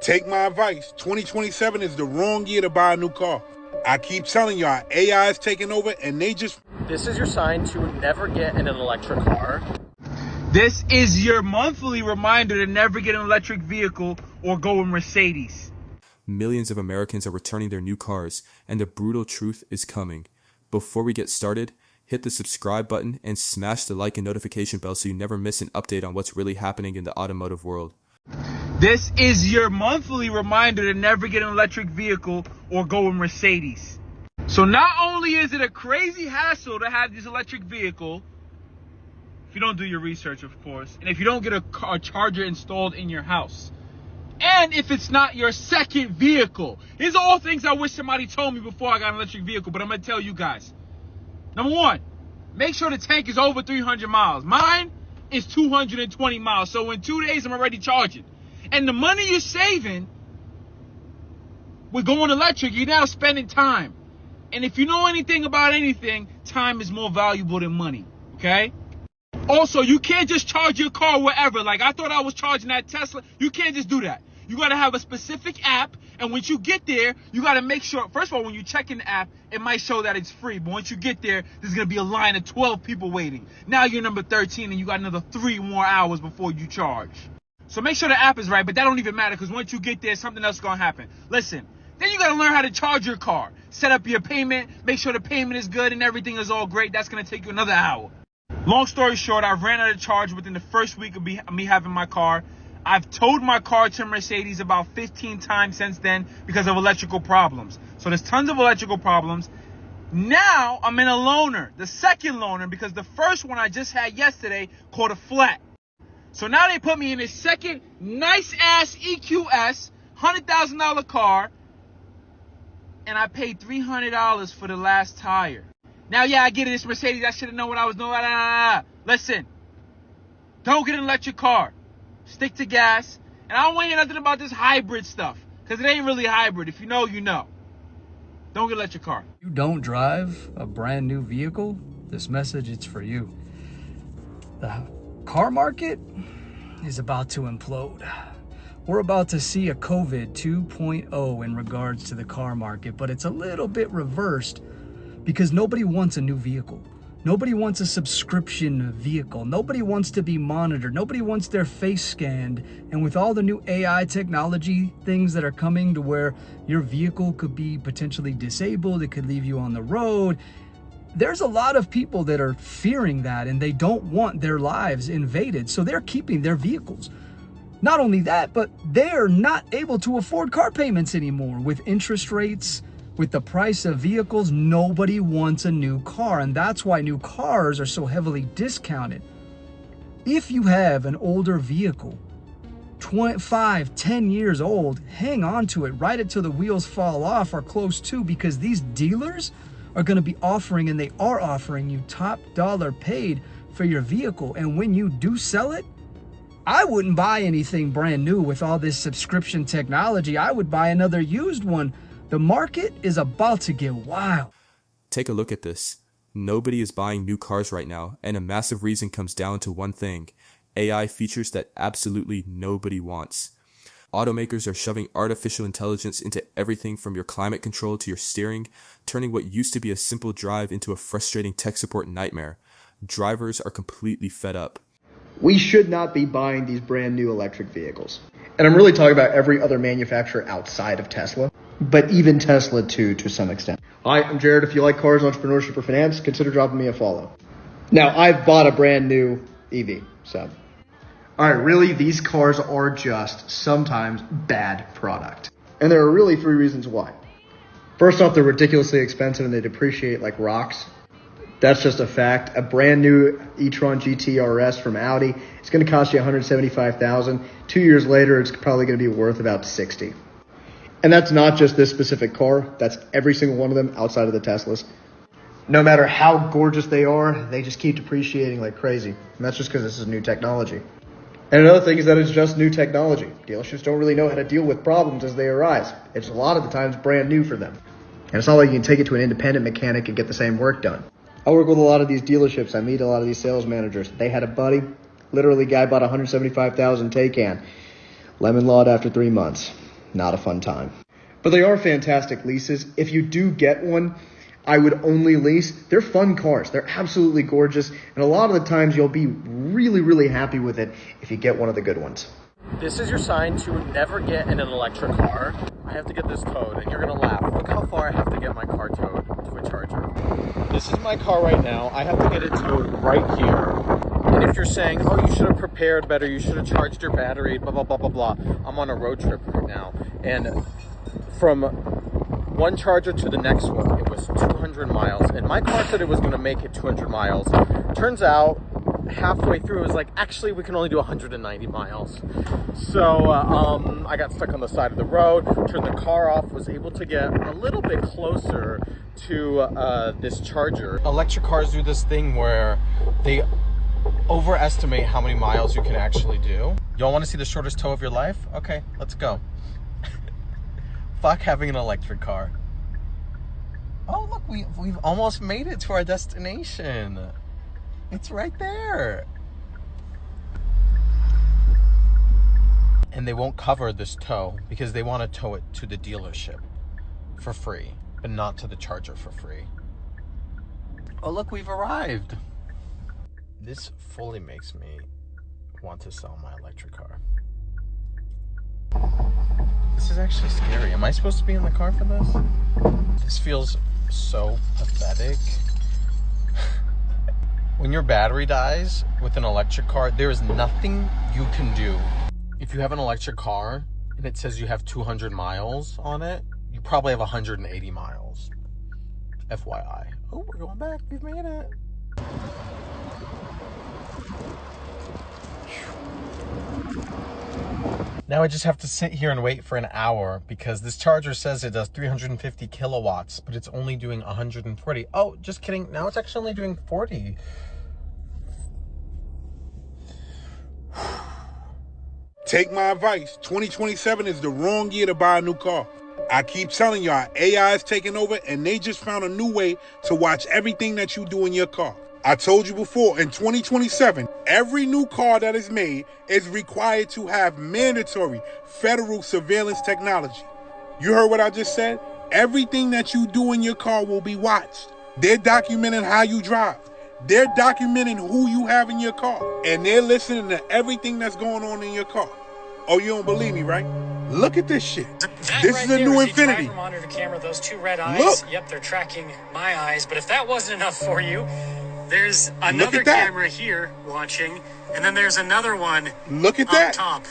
Take my advice. 2027 is the wrong year to buy a new car. I keep telling y'all, AI is taking over and they just... This is your sign to never get in an electric car. This is your monthly reminder to never get an electric vehicle or go in Mercedes. Millions of Americans are returning their new cars, and the brutal truth is coming. Before we get started, hit the subscribe button and smash the like and notification bell so you never miss an update on what's really happening in the automotive world. This is your monthly reminder to never get an electric vehicle or go in Mercedes. So not only is it a crazy hassle to have this electric vehicle, if you don't do your research, of course, and if you don't get a charger installed in your house, and if it's not your second vehicle. These are all things I wish somebody told me before I got an electric vehicle, but I'm going to tell you guys. Number one, make sure the tank is over 300 miles. Mine is 220 miles, so in 2 days I'm already charging. And the money you're saving with going electric, you're now spending time. And if you know anything about anything, time is more valuable than money, okay? Also, you can't just charge your car wherever. Like, I thought I was charging that Tesla. You can't just do that. You got to have a specific app, and once you get there, you got to make sure, first of all, when you check in the app, it might show that it's free, but once you get there, there's going to be a line of 12 people waiting. Now you're number 13, and you got another 3 more hours before you charge. So make sure the app is right, but that don't even matter, because once you get there, something else is going to happen. Listen, then you got to learn how to charge your car. Set up your payment, make sure the payment is good, and everything is all great. That's going to take you another hour. Long story short, I ran out of charge within the first week of me having my car. I've towed my car to Mercedes about 15 times since then because of electrical problems. So there's tons of electrical problems. Now I'm in a loaner, the second loaner, because the first one I just had yesterday caught a flat. So now they put me in this second nice-ass EQS, $100,000 car, and I paid $300 for the last tire. Now, yeah, I get it. It's Mercedes. I should have known what I was doing. Listen, don't get an electric car. Stick to gas. And I don't want to hear nothing about this hybrid stuff, because it ain't really hybrid. If you know, you know. Don't get an electric car. You don't drive a brand new vehicle, this message is for you. The car market is about to implode. We're about to see a COVID 2.0 in regards to the car market, but it's a little bit reversed because nobody wants a new vehicle. Nobody wants a subscription vehicle. Nobody wants to be monitored. Nobody wants their face scanned. And with all the new AI technology things that are coming to where your vehicle could be potentially disabled, it could leave you on the road. There's a lot of people that are fearing that, and they don't want their lives invaded. So they're keeping their vehicles. Not only that, but they're not able to afford car payments anymore. With interest rates, with the price of vehicles, nobody wants a new car, and that's why new cars are so heavily discounted. If you have an older vehicle, 25, 10 years old, hang on to it, ride it till the wheels fall off or close to, because these dealers are going to be offering, and they are offering you top dollar paid for your vehicle. And when you do sell it, I wouldn't buy anything brand new with all this subscription technology. I would buy another used one. The market is about to get wild. Take a look at this. Nobody is buying new cars right now, and a massive reason comes down to one thing: AI features that absolutely nobody wants. Automakers are shoving artificial intelligence into everything from your climate control to your steering, turning what used to be a simple drive into a frustrating tech support nightmare. Drivers are completely fed up. We should not be buying these brand new electric vehicles. And I'm really talking about every other manufacturer outside of Tesla, but even Tesla too, to some extent. Hi, I'm Jared. If you like cars, entrepreneurship, or finance, consider dropping me a follow. Now, I've bought a brand new EV, so. All right, really, these cars are just sometimes bad product. And there are really 3 reasons why. First off, they're ridiculously expensive and they depreciate like rocks. That's just a fact. A brand new e-tron GT RS from Audi, it's going to cost you $175,000. 2 years later, it's probably going to be worth about $60,000. And that's not just this specific car. That's every single one of them outside of the Teslas. No matter how gorgeous they are, they just keep depreciating like crazy. And that's just because this is new technology. And another thing is that it's just new technology. Dealerships don't really know how to deal with problems as they arise. It's a lot of the times brand new for them. And it's not like you can take it to an independent mechanic and get the same work done. I work with a lot of these dealerships. I meet a lot of these sales managers. They had a buddy, literally guy bought $175,000 Taycan. Lemon lawed after 3 months. Not a fun time. But they are fantastic leases. If you do get one, I would only lease. They're fun cars. They're absolutely gorgeous. And a lot of the times you'll be really, really happy with it if you get one of the good ones. This is your sign to never get in an electric car. I have to get this towed, and you're gonna laugh. Look how far I have to get my car towed to a charger. This is my car right now. I have to get it towed right here. And if you're saying, oh, you should have prepared better, you should have charged your battery, blah, blah, blah, blah, blah. I'm on a road trip right now. And from one charger to the next one, it was 200 miles. And my car said it was gonna make it 200 miles. Turns out, halfway through, it was like, actually, we can only do 190 miles. So I got stuck on the side of the road, turned the car off, was able to get a little bit closer to this charger. Electric cars do this thing where they overestimate how many miles you can actually do. Y'all want to see the shortest tow of your life? Okay, let's go. Fuck having an electric car. Oh, look, we've almost made it to our destination. It's right there. And they won't cover this tow because they want to tow it to the dealership for free, but not to the charger for free. Oh, look, we've arrived. This fully makes me want to sell my electric car. This is actually scary. Am I supposed to be in the car for this? This feels so pathetic. When your battery dies with an electric car, there is nothing you can do. If you have an electric car and it says you have 200 miles on it, you probably have 180 miles. FYI. Oh, we're going back. We've made it. Now I just have to sit here and wait for an hour because this charger says it does 350 kilowatts, but it's only doing 140. Oh, just kidding. Now it's actually only doing 40. Take my advice. 2027 is the wrong year to buy a new car. I keep telling y'all, AI is taking over and they just found a new way to watch everything that you do in your car. I told you before, in 2027, every new car that is made is required to have mandatory federal surveillance technology. You heard what I just said? Everything that you do in your car will be watched. They're documenting how you drive. They're documenting who you have in your car. And they're listening to everything that's going on in your car. Oh, you don't believe me, right? Look at this shit. This is a new Infinity. Driver monitor camera, those two red eyes. Look. Yep, they're tracking my eyes. But if that wasn't enough for you, there's another camera here watching, and then there's another one Look at up that. top.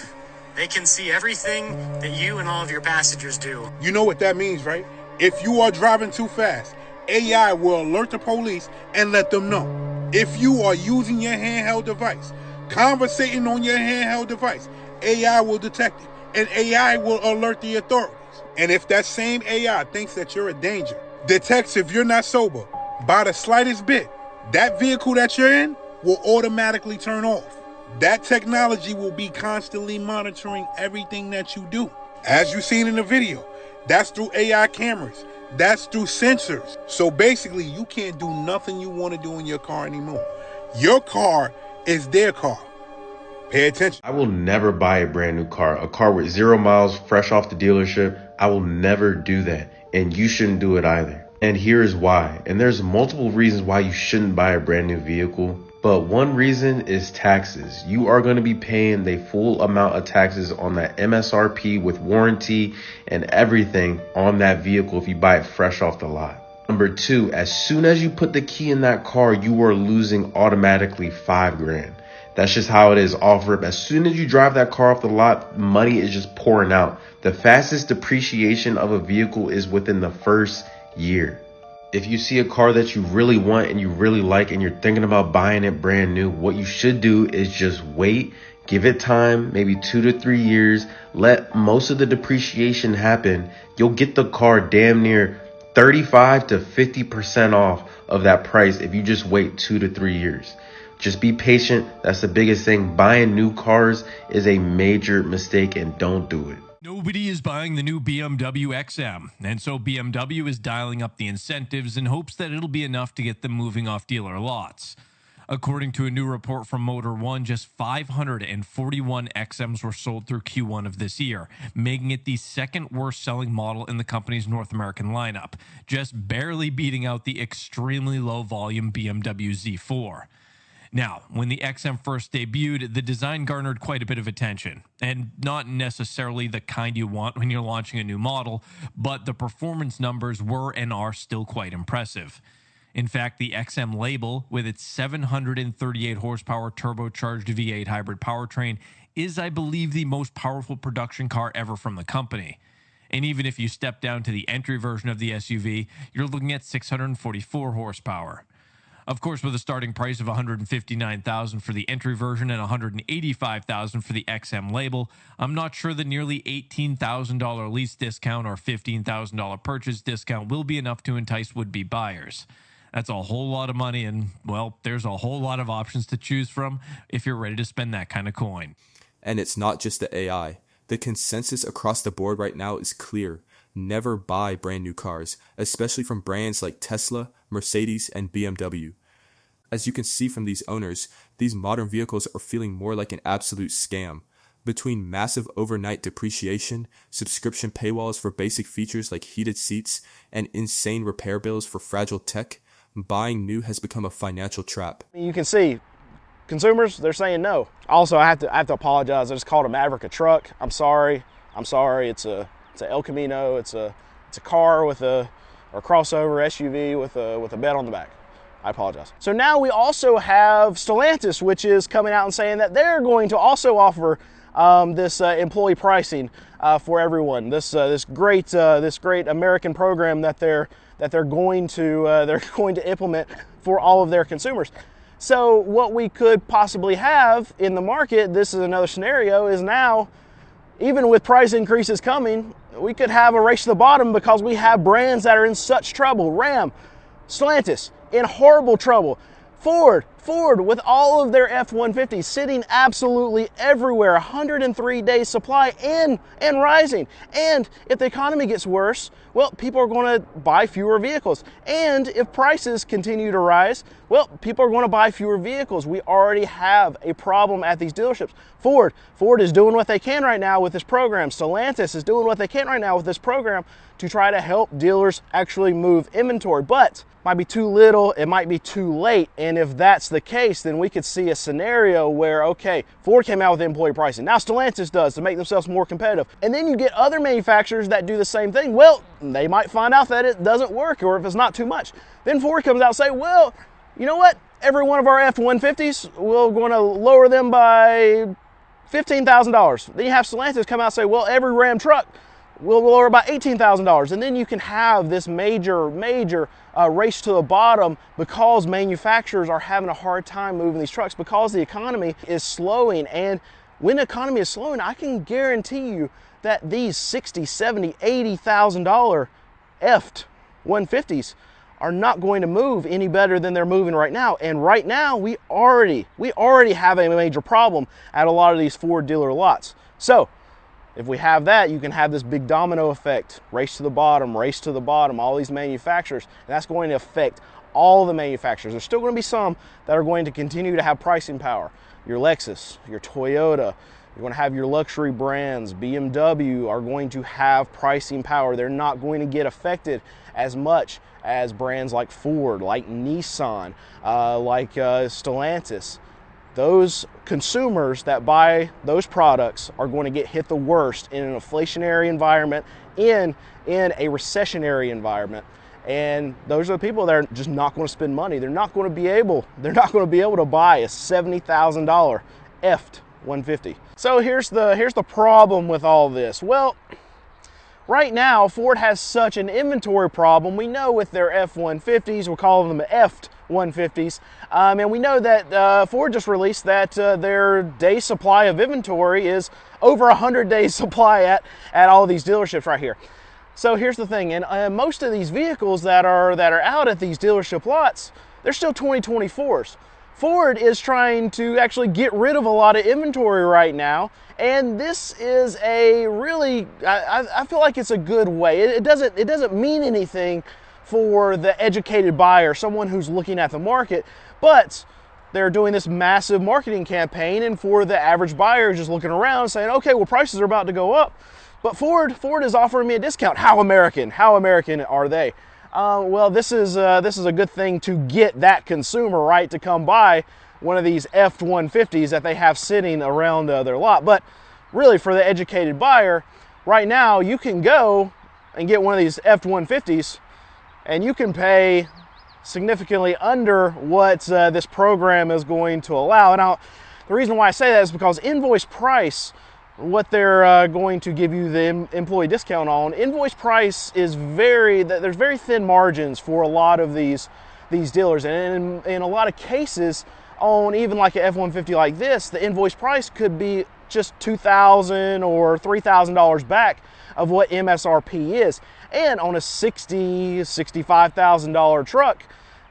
They can see everything that you and all of your passengers do. You know what that means, right? If you are driving too fast, AI will alert the police and let them know. If you are using your handheld device, conversating on your handheld device, AI will detect it, and AI will alert the authorities. And if that same AI thinks that you're a danger, detects if you're not sober by the slightest bit, that vehicle that you're in will automatically turn off. That technology will be constantly monitoring everything that you do. As you've seen in the video, that's through AI cameras. That's through sensors. So basically, you can't do nothing you want to do in your car anymore. Your car is their car. Pay attention. I will never buy a brand new car, a car with 0 miles, fresh off the dealership. I will never do that. And you shouldn't do it either. And here is why. And there's multiple reasons why you shouldn't buy a brand new vehicle. But one reason is taxes. You are going to be paying the full amount of taxes on that MSRP with warranty and everything on that vehicle if you buy it fresh off the lot. Number two, as soon as you put the key in that car, you are losing automatically $5,000. That's just how it is off rip. As soon as you drive that car off the lot, money is just pouring out. The fastest depreciation of a vehicle is within the first year. If you see a car that you really want and you really like and you're thinking about buying it brand new, what you should do is just wait, give it time, maybe 2 to 3 years, let most of the depreciation happen. You'll get the car damn near 35 to 50% off of that price if you just wait 2 to 3 years. Just be patient. That's the biggest thing. Buying new cars is a major mistake, and don't do it. Nobody is buying the new BMW XM, and so BMW is dialing up the incentives in hopes that it'll be enough to get them moving off dealer lots. According to a new report from Motor One, just 541 XMs were sold through Q1 of this year, making it the second worst selling model in the company's North American lineup, just barely beating out the extremely low volume BMW Z4. Now, when the XM first debuted, the design garnered quite a bit of attention, and not necessarily the kind you want when you're launching a new model, but the performance numbers were and are still quite impressive. In fact, the XM label, with its 738 horsepower turbocharged V8 hybrid powertrain, is, I believe, the most powerful production car ever from the company. And even if you step down to the entry version of the SUV, you're looking at 644 horsepower. Of course, with a starting price of $159,000 for the entry version and $185,000 for the XM label, I'm not sure the nearly $18,000 lease discount or $15,000 purchase discount will be enough to entice would-be buyers. That's a whole lot of money, and, well, there's a whole lot of options to choose from if you're ready to spend that kind of coin. And it's not just the AI. The consensus across the board right now is clear. Never buy brand new cars, especially from brands like Tesla, Mercedes, and BMW. As you can see from these owners, these modern vehicles are feeling more like an absolute scam. Between massive overnight depreciation, subscription paywalls for basic features like heated seats, and insane repair bills for fragile tech, buying new has become a financial trap. You can see consumers, they're saying no. Also, I have to apologize. I just called a Maverick a truck. I'm sorry. It's a El Camino. It's a car with a crossover SUV with a bed on the back. I apologize. So now we also have Stellantis, which is coming out and saying that they're going to also offer this employee pricing for everyone. This great American program that they're going to implement for all of their consumers. So what we could possibly have in the market, this is another scenario, is now, even with price increases coming, we could have a race to the bottom because we have brands that are in such trouble. Ram, Stellantis, in horrible trouble. Ford with all of their F-150s sitting absolutely everywhere, 103 days supply and rising. And if the economy gets worse, well, people are going to buy fewer vehicles. And if prices continue to rise, well, people are going to buy fewer vehicles. We already have a problem at these dealerships. Ford is doing what they can right now with this program. Stellantis is doing what they can right now with this program to try to help dealers actually move inventory. But might be too little, it might be too late. And if that's the case, then we could see a scenario where, okay, Ford came out with employee pricing. Now Stellantis does to make themselves more competitive. And then you get other manufacturers that do the same thing. Well, they might find out that it doesn't work, or if it's not too much. Then Ford comes out and say, well, you know what? Every one of our F-150s, we're going to lower them by $15,000. Then you have Stellantis come out and say, well, every Ram truck, we'll lower by $18,000. And then you can have this major race to the bottom because manufacturers are having a hard time moving these trucks because the economy is slowing. And when the economy is slowing, I can guarantee you that these $60,000, $70,000, $80,000 F-150s are not going to move any better than they're moving right now. And right now, we already have a major problem at a lot of these Ford dealer lots. So if we have that, you can have this big domino effect, race to the bottom, all these manufacturers, and that's going to affect all the manufacturers. There's still going to be some that are going to continue to have pricing power. Your Lexus, your Toyota, you're going to have your luxury brands. BMW are going to have pricing power. They're not going to get affected as much as brands like Ford, like Nissan, like Stellantis. Those consumers that buy those products are going to get hit the worst in an inflationary environment, in a recessionary environment. And those are the people that are just not going to spend money. They're not going to be able to buy a $70,000 F-150. So here's the problem with all this. Well, right now, Ford has such an inventory problem. We know with their F-150s, we'll call them F-150s, and we know that Ford just released that their day supply of inventory is over 100 days supply at all of these dealerships right here. So here's the thing, and most of these vehicles that are out at these dealership lots, they're still 2024s. Ford is trying to actually get rid of a lot of inventory right now, and this is a really, I feel like it's a good way. It doesn't mean anything for the educated buyer, someone who's looking at the market, but they're doing this massive marketing campaign, and for the average buyer just looking around saying, okay, well, prices are about to go up, but Ford is offering me a discount. How American are they? Well, this is a good thing to get that consumer, right, to come buy one of these F-150s that they have sitting around their lot. But really, for the educated buyer, right now you can go and get one of these F-150s and you can pay significantly under what this program is going to allow. And the reason why I say that is because invoice price, what they're going to give you the employee discount on, invoice price is there's very thin margins for a lot of these dealers. And in a lot of cases, on even like an F-150 like this, the invoice price could be just $2,000 or $3,000 back of what MSRP is. And on a $60,000, $65,000 truck,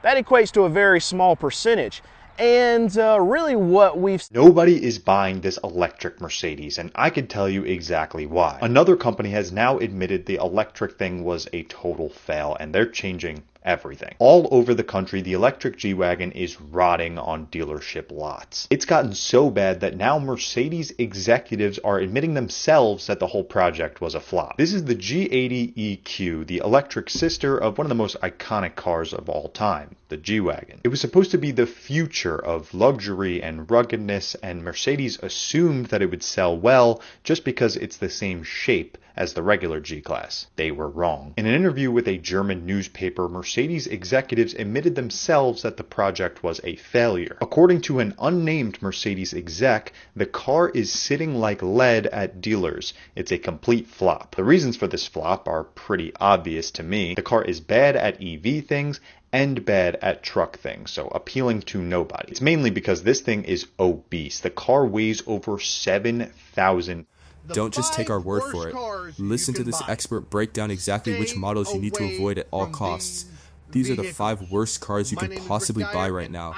that equates to a very small percentage. And really what Nobody is buying this electric Mercedes, and I can tell you exactly why. Another company has now admitted the electric thing was a total fail, and they're changing everything. All over the country, the electric G-Wagon is rotting on dealership lots. It's gotten so bad that now Mercedes executives are admitting themselves that the whole project was a flop. This is the G80 EQ, the electric sister of one of the most iconic cars of all time, the G-Wagon. It was supposed to be the future of luxury and ruggedness, and Mercedes assumed that it would sell well just because it's the same shape as the regular G-Class. They were wrong. In an interview with a German newspaper, Mercedes executives admitted themselves that the project was a failure. According to an unnamed Mercedes exec, the car is sitting like lead at dealers. It's a complete flop. The reasons for this flop are pretty obvious to me. The car is bad at EV things and bad at truck things, so appealing to nobody. It's mainly because this thing is obese. The car weighs over 7,000. Don't just take our word for it. Listen to this expert break down exactly which models you need to avoid at all costs. These are the 5 worst cars you can possibly buy right now.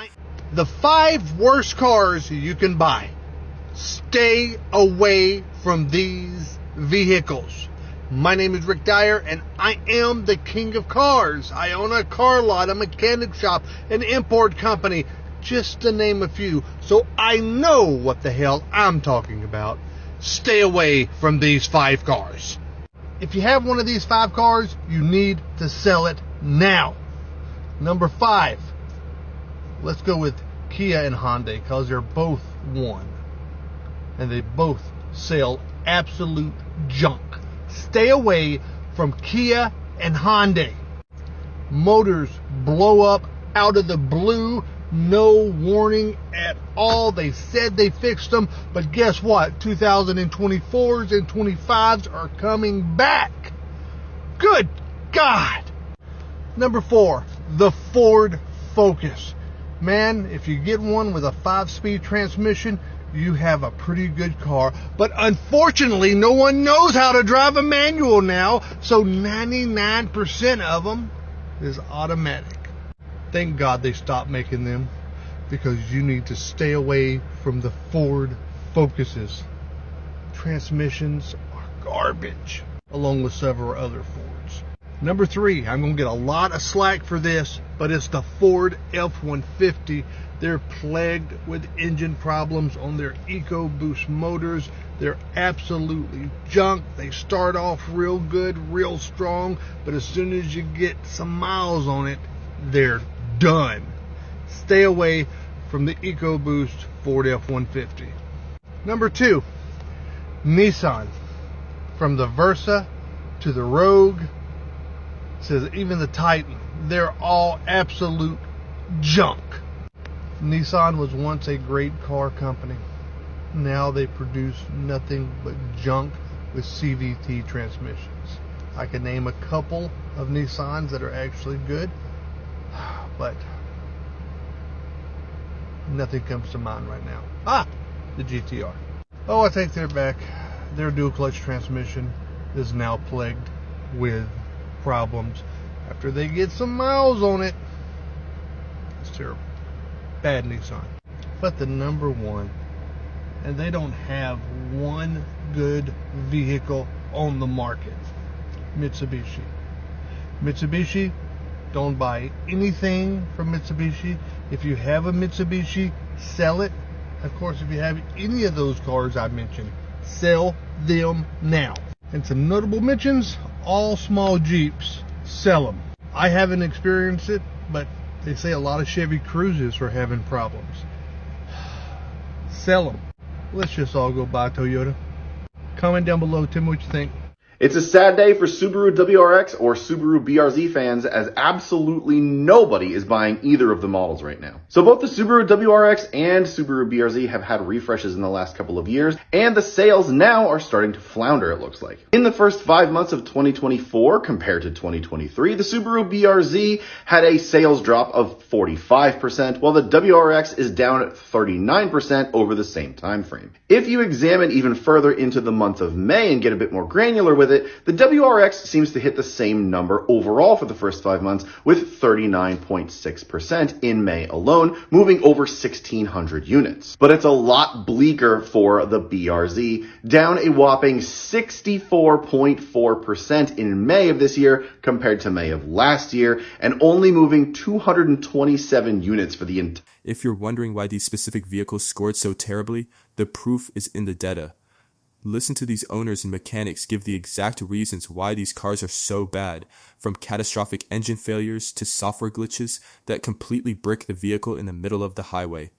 The 5 worst cars you can buy. Stay away from these vehicles. My name is Rick Dyer, and I am the king of cars. I own a car lot, a mechanic shop, an import company, just to name a few. So I know what the hell I'm talking about. Stay away from these 5 cars. If you have one of these 5 cars, you need to sell it now. Number 5. Let's go with Kia and Hyundai, because they're both one. And they both sell absolute junk. Stay away from Kia and Hyundai. Motors blow up out of the blue. No warning at all. They said they fixed them, but guess what? 2024s and 25s are coming back. Good God. Number 4, the Ford Focus. Man, if you get one with a 5-speed transmission, you have a pretty good car. But unfortunately, no one knows how to drive a manual now, so 99% of them is automatic. Thank God they stopped making them, because you need to stay away from the Ford Focuses. Transmissions are garbage, along with several other Fords. Number 3, I'm going to get a lot of slack for this, but it's the Ford F-150. They're plagued with engine problems on their EcoBoost motors. They're absolutely junk. They start off real good, real strong, but as soon as you get some miles on it, they're done. Stay away from the EcoBoost Ford F-150. Number 2, Nissan. From the Versa to the Rogue, says even the Titan, they're all absolute junk. Nissan was once a great car company. Now they produce nothing but junk with CVT transmissions. I can name a couple of Nissans that are actually good, but nothing comes to mind right now. The GTR. Oh, I take that back. Their dual clutch transmission is now plagued with problems after they get some miles on it. It's terrible. Bad Nissan. But the number 1, and they don't have one good vehicle on the market, Mitsubishi. Mitsubishi, Don't buy anything from Mitsubishi. If you have a Mitsubishi, sell it. Of course, if you have any of those cars I mentioned, sell them now. And some notable mentions, all small Jeeps, sell them. I haven't experienced it, but they say a lot of Chevy Cruzes are having problems. Sell them. Let's just all go buy Toyota. Comment down below, tell me what you think. It's a sad day for Subaru WRX or Subaru BRZ fans, as absolutely nobody is buying either of the models right now. So both the Subaru WRX and Subaru BRZ have had refreshes in the last couple of years, and the sales now are starting to flounder, it looks like. In the first 5 months of 2024 compared to 2023, the Subaru BRZ had a sales drop of 45%, while the WRX is down at 39% over the same time frame. If you examine even further into the month of May and get a bit more granular with it, the WRX seems to hit the same number overall for the first 5 months, with 39.6% in May alone, moving over 1,600 units. But it's a lot bleaker for the BRZ, down a whopping 64.4% in May of this year compared to May of last year, and only moving 227 units for the entire. If you're wondering why these specific vehicles scored so terribly, the proof is in the data. Listen to these owners and mechanics give the exact reasons why these cars are so bad, from catastrophic engine failures to software glitches that completely brick the vehicle in the middle of the highway.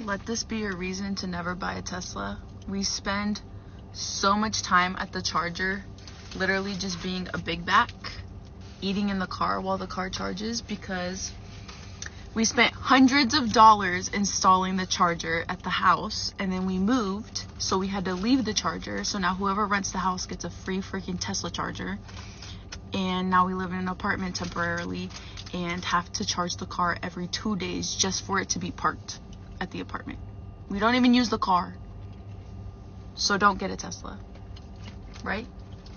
Let this be your reason to never buy a Tesla. We spend so much time at the charger, literally just being a big back, eating in the car while the car charges, because we spent hundreds of dollars installing the charger at the house, and then we moved, so we had to leave the charger. So now whoever rents the house gets a free freaking Tesla charger. And now we live in an apartment temporarily and have to charge the car every 2 days just for it to be parked at the apartment. We don't even use the car. So don't get a Tesla. Right?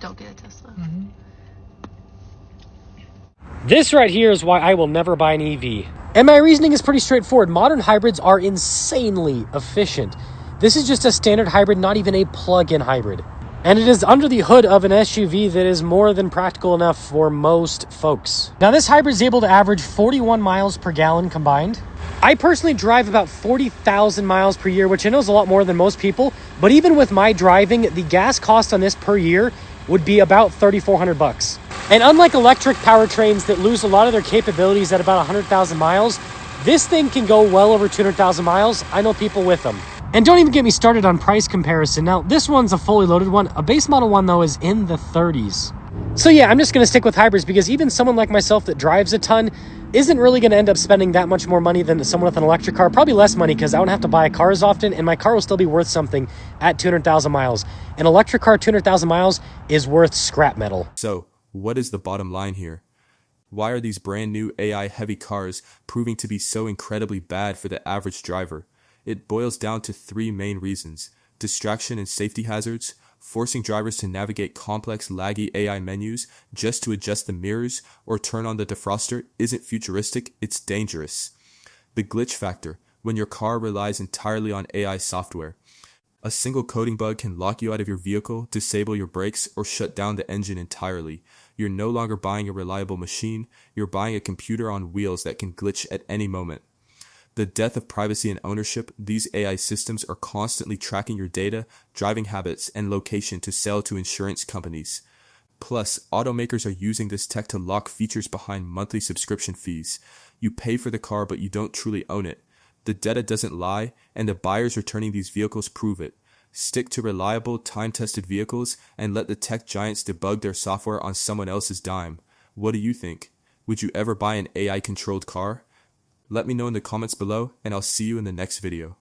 Don't get a Tesla. Mm-hmm. This right here is why I will never buy an EV. And my reasoning is pretty straightforward. Modern hybrids are insanely efficient. This is just a standard hybrid, not even a plug-in hybrid. And it is under the hood of an SUV that is more than practical enough for most folks. Now this hybrid is able to average 41 miles per gallon combined. I personally drive about 40,000 miles per year, which I know is a lot more than most people. But even with my driving, the gas cost on this per year would be about $3,400. And unlike electric powertrains that lose a lot of their capabilities at about 100,000 miles, this thing can go well over 200,000 miles. I know people with them. And don't even get me started on price comparison. Now, this one's a fully loaded one. A base model one, though, is in the 30s. So yeah, I'm just going to stick with hybrids because even someone like myself that drives a ton isn't really going to end up spending that much more money than someone with an electric car. Probably less money because I don't have to buy a car as often, and my car will still be worth something at 200,000 miles. An electric car, 200,000 miles, is worth scrap metal. So, what is the bottom line here? Why are these brand new AI heavy cars proving to be so incredibly bad for the average driver? It boils down to 3 main reasons: distraction and safety hazards, forcing drivers to navigate complex laggy AI menus just to adjust the mirrors or turn on the defroster isn't futuristic, it's dangerous. The glitch factor, when your car relies entirely on AI software. A single coding bug can lock you out of your vehicle, disable your brakes, or shut down the engine entirely. You're no longer buying a reliable machine, you're buying a computer on wheels that can glitch at any moment. The death of privacy and ownership, these AI systems are constantly tracking your data, driving habits, and location to sell to insurance companies. Plus, automakers are using this tech to lock features behind monthly subscription fees. You pay for the car, but you don't truly own it. The data doesn't lie, and the buyers returning these vehicles prove it. Stick to reliable, time-tested vehicles, and let the tech giants debug their software on someone else's dime. What do you think? Would you ever buy an AI-controlled car? Let me know in the comments below, and I'll see you in the next video.